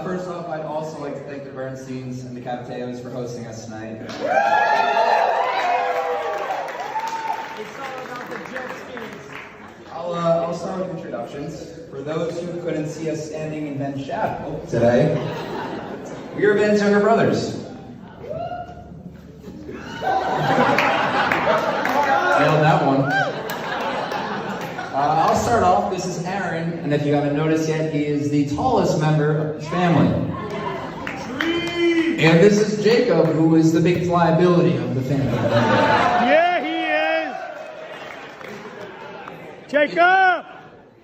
First off, I'd also like to thank the Bernsteins and the Cavateos for hosting us tonight. It's all about the jet skis. I'll start with introductions. For those who couldn't see us standing in Ben's shadow today, we are Ben's younger brothers. Nailed that one. I'll start off. This is Aaron, and if you haven't noticed yet, he is the tallest member of his family. And this is Jacob, who is the biggest liability of the family. Yeah, he is. Jacob!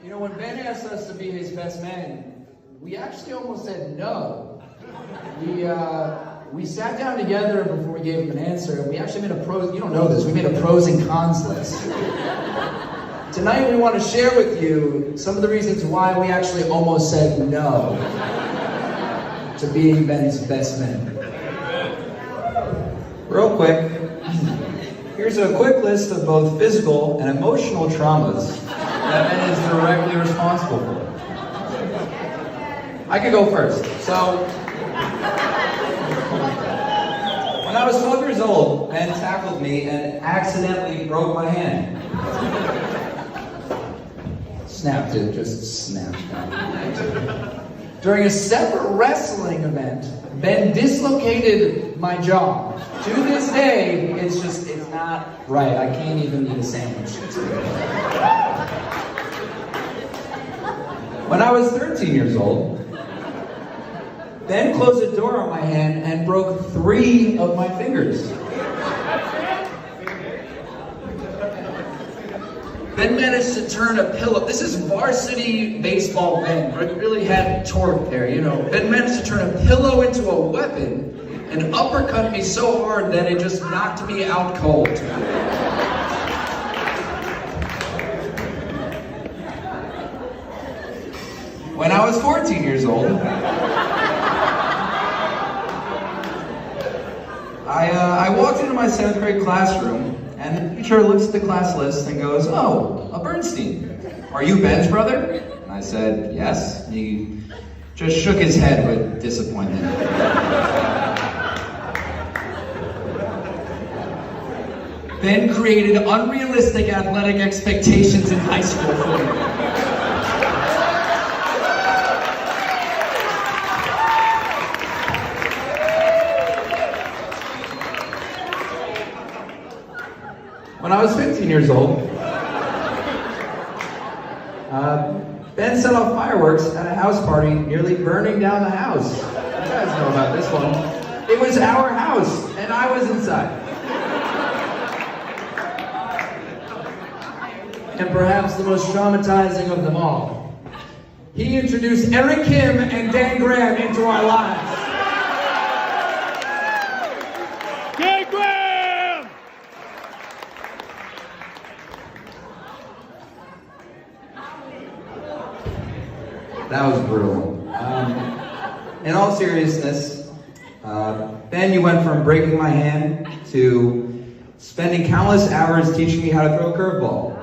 You know, when Ben asked us to be his best man, we actually almost said no. We sat down together before we gave him an answer, and we actually made you don't know this, we made a pros and cons list. Tonight we want to share with you some of the reasons why we actually almost said no to being Ben's best man. Real quick, here's a quick list of both physical and emotional traumas that Ben is directly responsible for. I could go first. So, when I was 12 years old, Ben tackled me and accidentally broke my hand. Snapped it, just snapped it. During a separate wrestling event, Ben dislocated my jaw. To this day, it's not right. I can't even eat a sandwich. When I was 13 years old, Ben closed a door on my hand and broke 3 of my fingers. Ben managed to turn a pillow. This is varsity baseball Ben. Really had torque there, you know. Ben managed to turn a pillow into a weapon and uppercut me so hard that it just knocked me out cold. When I was 14 years old, I walked into my 7th grade classroom, and the teacher looks at the class list and goes, "Oh, a Bernstein. Are you Ben's brother?" And I said, "Yes." And he just shook his head with disappointment. Ben created unrealistic athletic expectations in high school for me. When I was 15 years old, Ben set off fireworks at a house party, nearly burning down the house. You guys know about this one. It was our house, and I was inside. And perhaps the most traumatizing of them all, he introduced Eric Kim and Dan Graham into our lives. Dan Graham! That was brutal. In all seriousness, Ben, you went from breaking my hand to spending countless hours teaching me how to throw a curveball.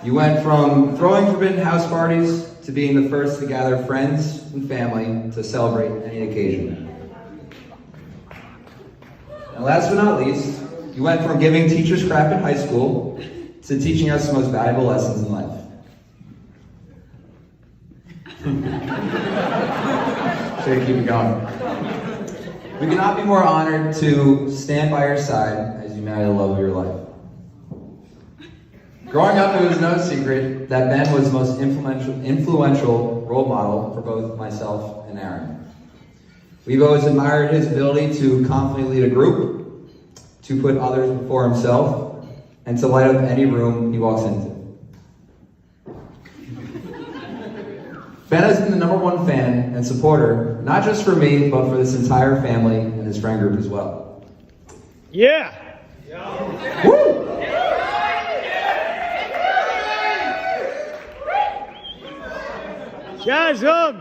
You went from throwing forbidden house parties to being the first to gather friends and family to celebrate any occasion. And last but not least, you went from giving teachers crap in high school to teaching us the most valuable lessons in life. Should I keep it going? We cannot be more honored to stand by your side as you marry the love of your life. Growing up, it was no secret that Ben was the most influential role model for both myself and Aaron. We've always admired his ability to confidently lead a group, to put others before himself, and to light up any room he walks into. Ben has been the #1 fan and supporter, not just for me, but for this entire family and his friend group as well. Yeah! Woo! Shazam!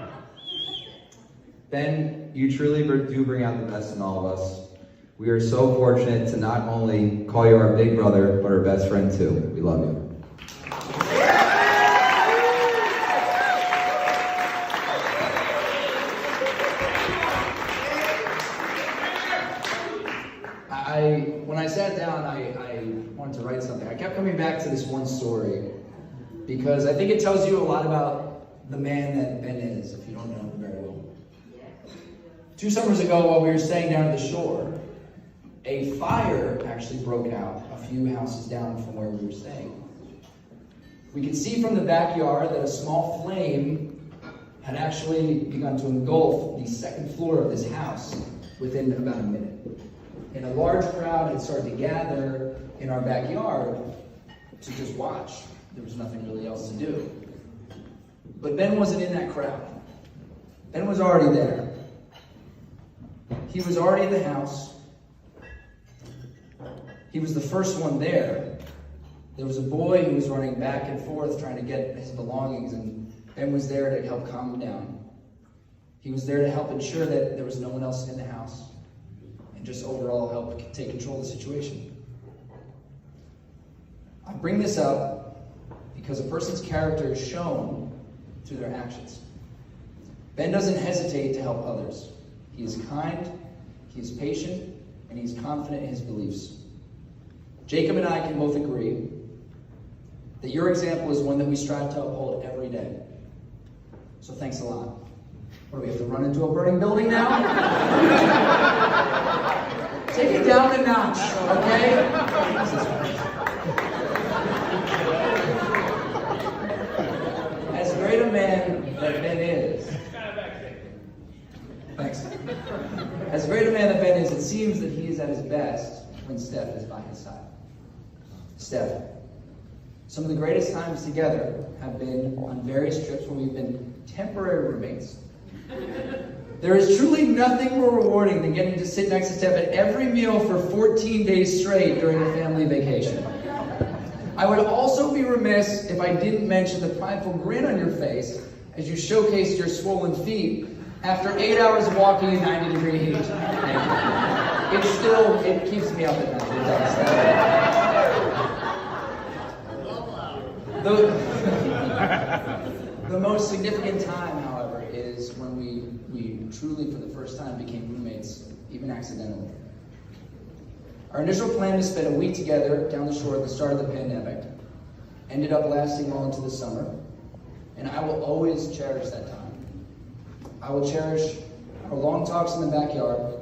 Ben, you truly do bring out the best in all of us. We are so fortunate to not only call you our big brother, but our best friend too. We love you. I sat down, I wanted to write something. I kept coming back to this one story because I think it tells you a lot about the man that Ben is, if you don't know him very well. 2 summers ago, while we were staying down at the shore, a fire actually broke out a few houses down from where we were staying. We could see from the backyard that a small flame had actually begun to engulf the second floor of this house within about a minute. And a large crowd had started to gather in our backyard to just watch. There was nothing really else to do. But Ben wasn't in that crowd. Ben was already there. He was already in the house. He was the first one there. There was a boy who was running back and forth trying to get his belongings, and Ben was there to help calm him down. He was there to help ensure that there was no one else in the house and just overall help take control of the situation. I bring this up because a person's character is shown through their actions. Ben doesn't hesitate to help others. He is kind, he is patient, and he's confident in his beliefs. Jacob and I can both agree that your example is one that we strive to uphold every day. So thanks a lot. What, do we have to run into a burning building now? Take it down a notch, okay? As great a man that Ben is, thanks. As great a man that Ben is, it seems that he is at his best when Steph is by his side. Steph, some of the greatest times together have been on various trips where we've been temporary roommates. There is truly nothing more rewarding than getting to sit next to Steph at every meal for 14 days straight during a family vacation. I would also be remiss if I didn't mention the prideful grin on your face as you showcased your swollen feet after 8 hours of walking in 90-degree heat. It keeps me up at night. It does. The most significant time, however, is when we truly, for the first time, became roommates, even accidentally. Our initial plan to spend a week together down the shore at the start of the pandemic ended up lasting well into the summer, and I will always cherish that time. I will cherish our long talks in the backyard.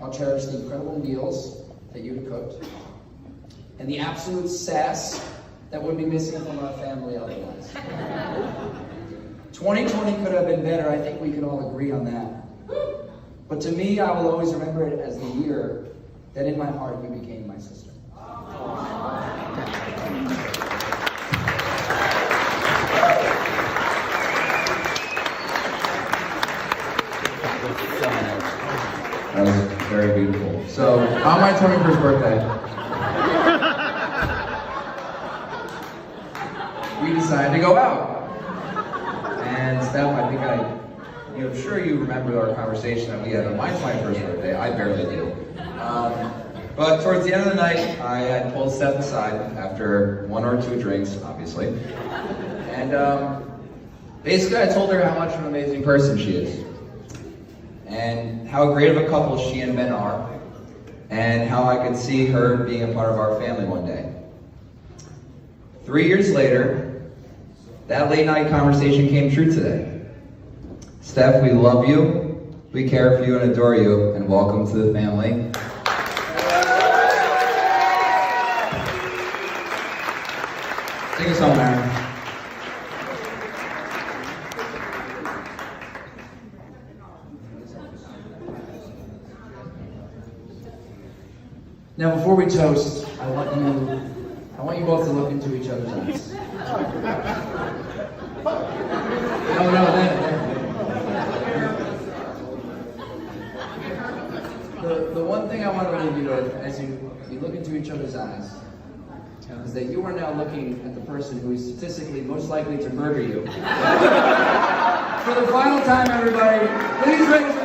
I'll cherish the incredible meals that you had cooked, and the absolute sass that would be missing from our family otherwise. 2020 could have been better. I think we can all agree on that. But to me, I will always remember it as the year that in my heart you became my sister. That was very beautiful. So, on my 21st birthday, we decided to go out. And Steph, I'm sure you remember our conversation that we had on my 21st birthday. I barely do. But towards the end of the night, I had pulled Steph aside after 1 or 2 drinks, obviously. And basically I told her how much of an amazing person she is. And how great of a couple she and Ben are. And how I could see her being a part of our family one day. 3 years later, that late night conversation came true today. Steph, we love you, we care for you and adore you, and welcome to the family. Sing us home, Aaron. now before we toast, I want you both to look into each other's eyes. The one thing I want to leave you with, as you look into each other's eyes, is that you are now looking at the person who is statistically most likely to murder you. For the final time, everybody, please raise